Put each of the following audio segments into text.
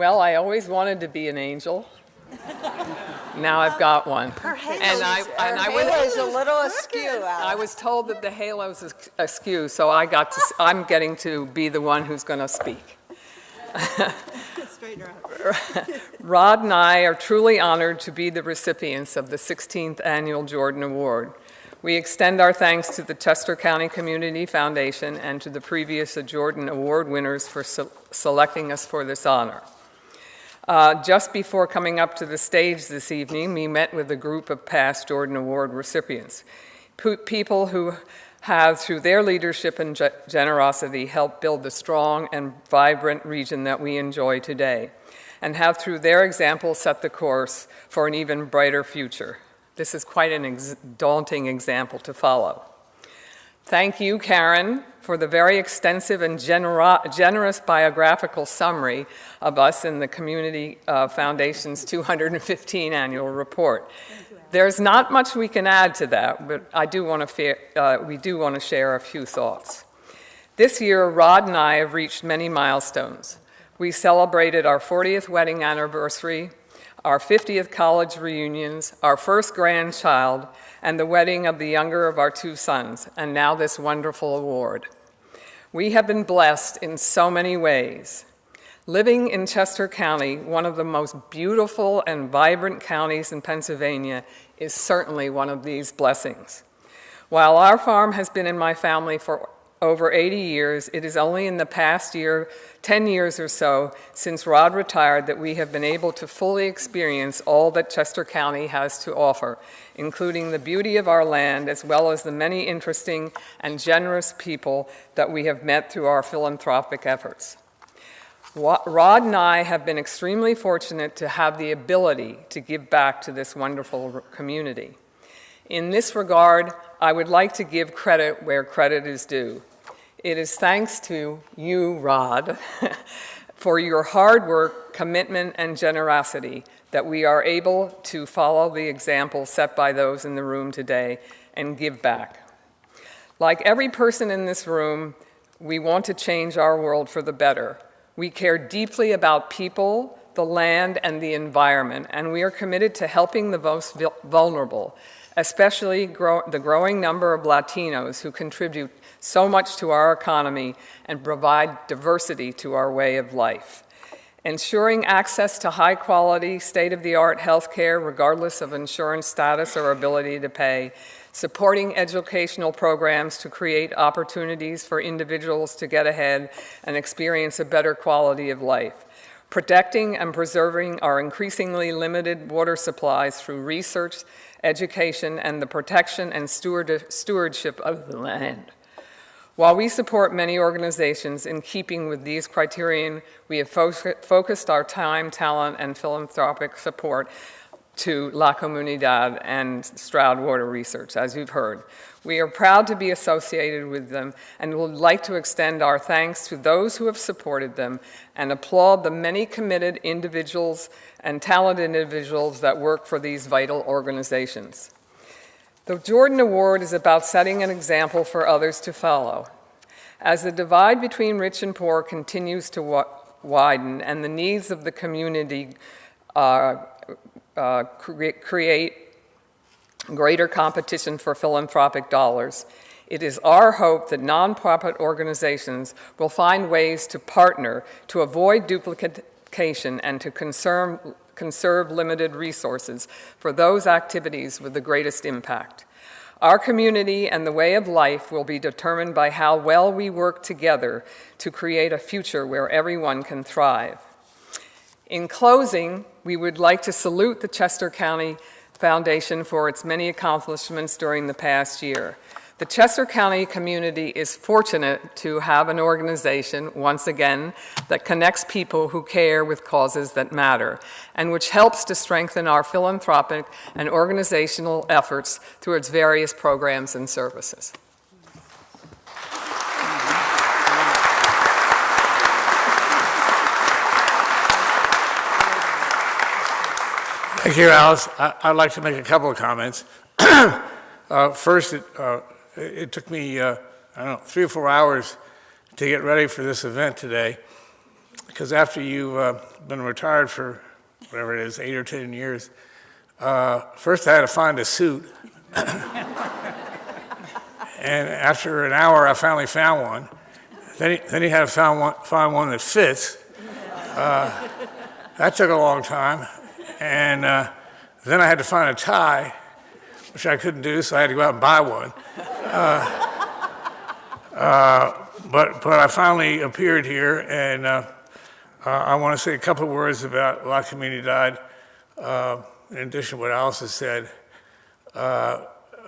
Well, I always wanted to be an angel. Now I've got one. Her halo is a little askew, Alice. I was told that the halo's askew, so I'm getting to be the one who's going to speak. Rod and I are truly honored to be the recipients of the 16th Annual Jordan Award. We extend our thanks to the Chester County Community Foundation and to the previous Jordan Award winners for selecting us for this honor. Just before coming up to the stage this evening, we met with a group of past Jordan Award recipients, people who have, through their leadership and generosity, helped build the strong and vibrant region that we enjoy today, and have, through their example, set the course for an even brighter future. This is quite an daunting example to follow. Thank you, Karen, for the very extensive and generous biographical summary of us in the Community Foundation's 215 annual report. There's not much we can add to that, but we do want to share a few thoughts. This year, Rod and I have reached many milestones. We celebrated our 40th wedding anniversary, our 50th college reunions, our first grandchild, and the wedding of the younger of our two sons, and now this wonderful award. We have been blessed in so many ways. Living in Chester County, one of the most beautiful and vibrant counties in Pennsylvania, is certainly one of these blessings. While our farm has been in my family for over 80 years, it is only in the past 10 years or so, since Rod retired, that we have been able to fully experience all that Chester County has to offer, including the beauty of our land, as well as the many interesting and generous people that we have met through our philanthropic efforts. Rod and I have been extremely fortunate to have the ability to give back to this wonderful community. In this regard, I would like to give credit where credit is due. It is thanks to you, Rod, for your hard work, commitment, and generosity that we are able to follow the example set by those in the room today and give back. Like every person in this room, we want to change our world for the better. We care deeply about people, the land, and the environment, and we are committed to helping the most vulnerable, especially the growing number of Latinos who contribute so much to our economy and provide diversity to our way of life. Ensuring access to high-quality, state-of-the-art health care, regardless of insurance status or ability to pay, supporting educational programs to create opportunities for individuals to get ahead and experience a better quality of life, protecting and preserving our increasingly limited water supplies through research, education, and the protection and stewardship of the land. While we support many organizations in keeping with these criterion, we have focused our time, talent, and philanthropic support to La Comunidad and Stroud Water Research, as you've heard. We are proud to be associated with them and would like to extend our thanks to those who have supported them and applaud the many committed individuals and talented individuals that work for these vital organizations. The Jordan Award is about setting an example for others to follow. As the divide between rich and poor continues to widen and the needs of the community create greater competition for philanthropic dollars, it is our hope that nonprofit organizations will find ways to partner to avoid duplication and to conserve limited resources for those activities with the greatest impact. Our community and the way of life will be determined by how well we work together to create a future where everyone can thrive. In closing, we would like to salute the Chester County Foundation for its many accomplishments during the past year. The Chester County community is fortunate to have an organization, once again, that connects people who care with causes that matter, and which helps to strengthen our philanthropic and organizational efforts through its various programs and services. Thank you, Alice. I'd like to make a couple of comments. First, it took me, 3 or 4 hours to get ready for this event today. because after you've been retired for whatever it is, 8 or 10 years, first I had to find a suit. And after an hour, I finally found one. Then he had to find one that fits. That took a long time. And then I had to find a tie, which I couldn't do, so I had to go out and buy one. But I finally appeared here, and I want to say a couple of words about La Comunidad. In addition to what Alice has said,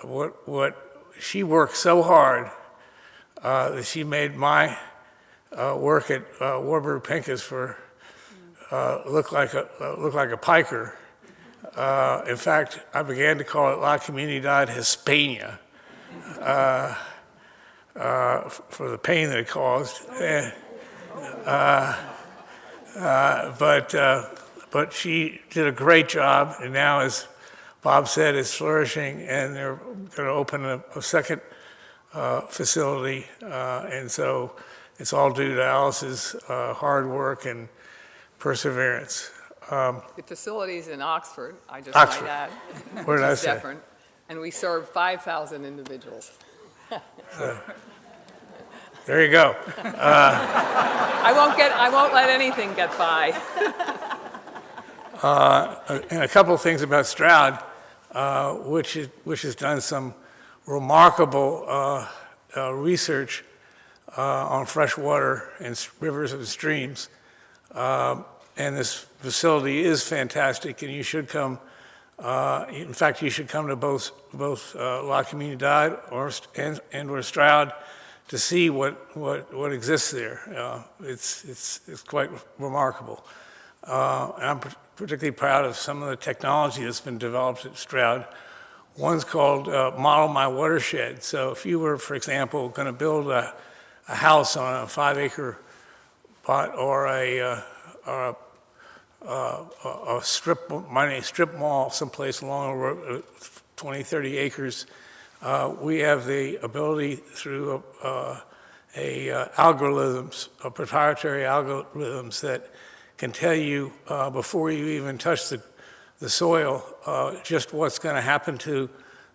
what she worked so hard that she made my work at Warburg Pincus look like a piker. In fact, I began to call it La Comunidad Hispania for the pain that it caused. But she did a great job, and now, as Bob said, it's flourishing, and they're going to open a second facility, and so it's all due to Alice's hard work and perseverance. The facility's in Oxford, I just Oxford. might add. What did I which is say? different. And we serve 5,000 individuals. There you go. I won't let anything get by. And a couple of things about Stroud, which has done some remarkable research on fresh water and rivers and streams. And this facility is fantastic, and you should come. In fact, you should come to both La Comunidad or Stroud to see what exists there. It's quite remarkable. And I'm particularly proud of some of the technology that's been developed at Stroud. One's called Model My Watershed. So if you were, for example, going to build a house on a 5-acre plot or a strip mall someplace along a road, 20, 30 acres, we have the ability through proprietary algorithms that can tell you before you even touch the soil just what's going to happen to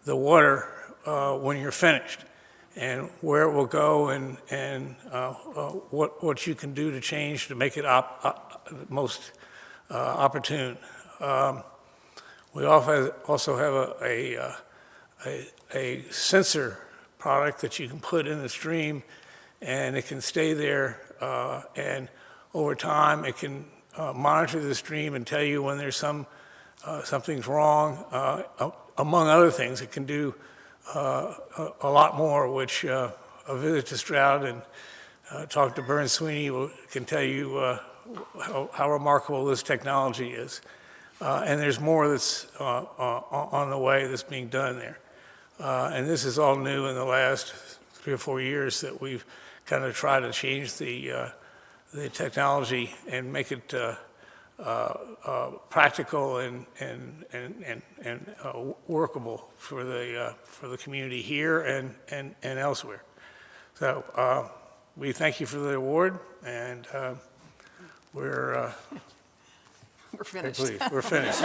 the water when you're finished, and where it will go, and what you can do to change to make it most opportune. We also have a sensor product that you can put in the stream, and it can stay there, and over time it can monitor the stream and tell you when there's something's wrong. Among other things, it can do a lot more, which a visit to Stroud and talk to Burns Sweeney can tell you how remarkable this technology is. And there's more that's on the way that's being done there. And this is all new in the last 3 or 4 years that we've kind of tried to change the technology and make it practical and workable for the community here and elsewhere. So we thank you for the award, and we're We're finished. pleased. We're finished.